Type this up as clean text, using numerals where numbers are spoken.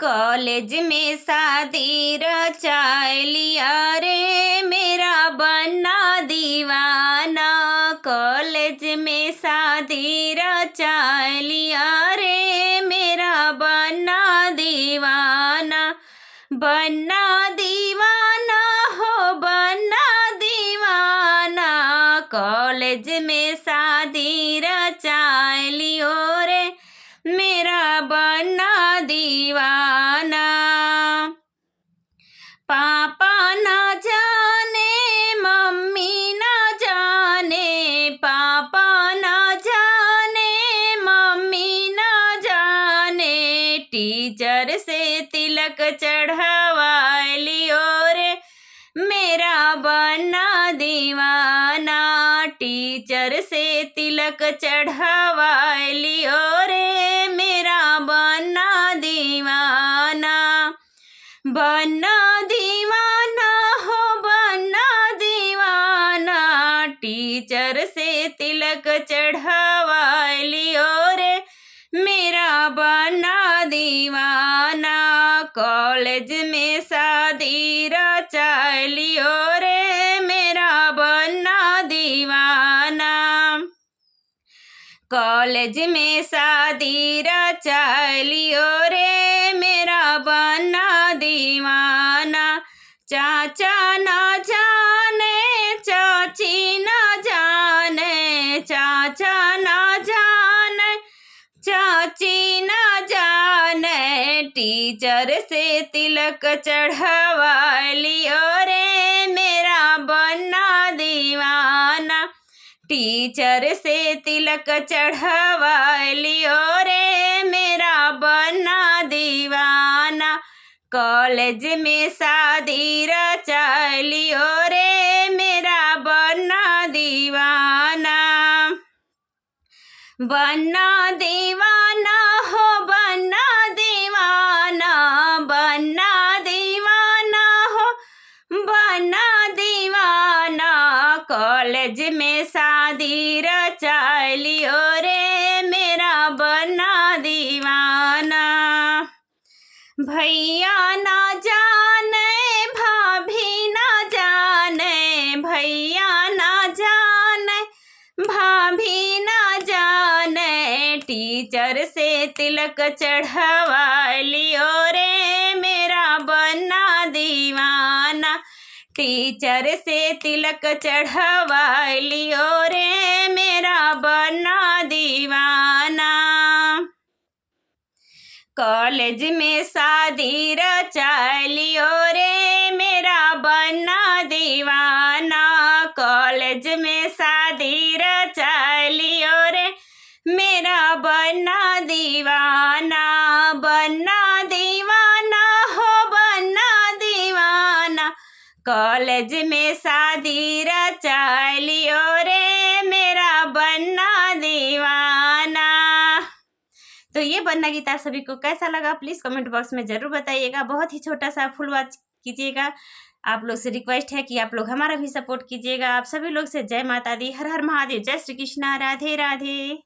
College में शादी रचा लिया रे मेरा बन्ना दीवाना। कॉलेज में शादी रचा लिया रे मेरा बन्ना दीवाना। बन्ना दीवाना हो बन्ना दीवाना। कॉलेज में शादी रचा लियो रे मेरा बन्ना दीवाना। पापा ना जाने मम्मी ना जाने। पापा ना जाने मम्मी ना जाने। टीचर से तिलक चढ़वा लियो रे मेरा बन्ना दीवाना। टीचर से तिलक चढ़वा लियो रे मेरा बन्ना दीवाना। बन्ना दीवाना हो बन्ना दीवाना। टीचर से तिलक चढ़वा लियो रे मेरा बन्ना दीवाना। कॉलेज में शादी रचा लियो रे मेरा बन्ना दीवाना। कॉलेज में शादी रचा लियो रे मेरा बन्ना दीवाना। चाचा ना जाने चाची ना जाने। चाचा ना जाने चाची ना जाने। टीचर से तिलक चढ़वा लियो रे मेरा बन्ना दीवाना। टीचर से तिलक चढ़वा लियो रे मेरा बन्ना दीवाना। कॉलेज में शादी रचा लियो रे मेरा बन्ना दीवाना। बन्ना दीवाना हो बन्ना दीवाना। बन्ना दीवाना हो बन्ना दीवाना। कॉलेज में शादी रचा लियो रे मेरा बन्ना दीवाना। भैया ना जाने भाभी ना जाने। भैया ना जाने भाभी ना जाने। टीचर से तिलक चढ़वा लियो रे मेरा बन्ना दीवाना। टीचर से तिलक चढ़वा लियो रे मेरा बन्ना दीवाना। कॉलेज में शादी रचा लियो रे मेरा बन्ना दीवाना। कॉलेज में शादी रचा लियो रे मेरा बन्ना दीवाना। बन्ना दीवाना हो बन्ना दीवाना। कॉलेज में शादी रचा लियो रे मेरा बन्ना दीवाना। तो ये बन्ना गीत आप सभी को कैसा लगा प्लीज़ कमेंट बॉक्स में ज़रूर बताइएगा। बहुत ही छोटा सा फुल वॉच कीजिएगा। आप लोग से रिक्वेस्ट है कि आप लोग हमारा भी सपोर्ट कीजिएगा। आप सभी लोग से जय माता दी, हर हर महादेव, जय श्री कृष्णा, राधे राधे।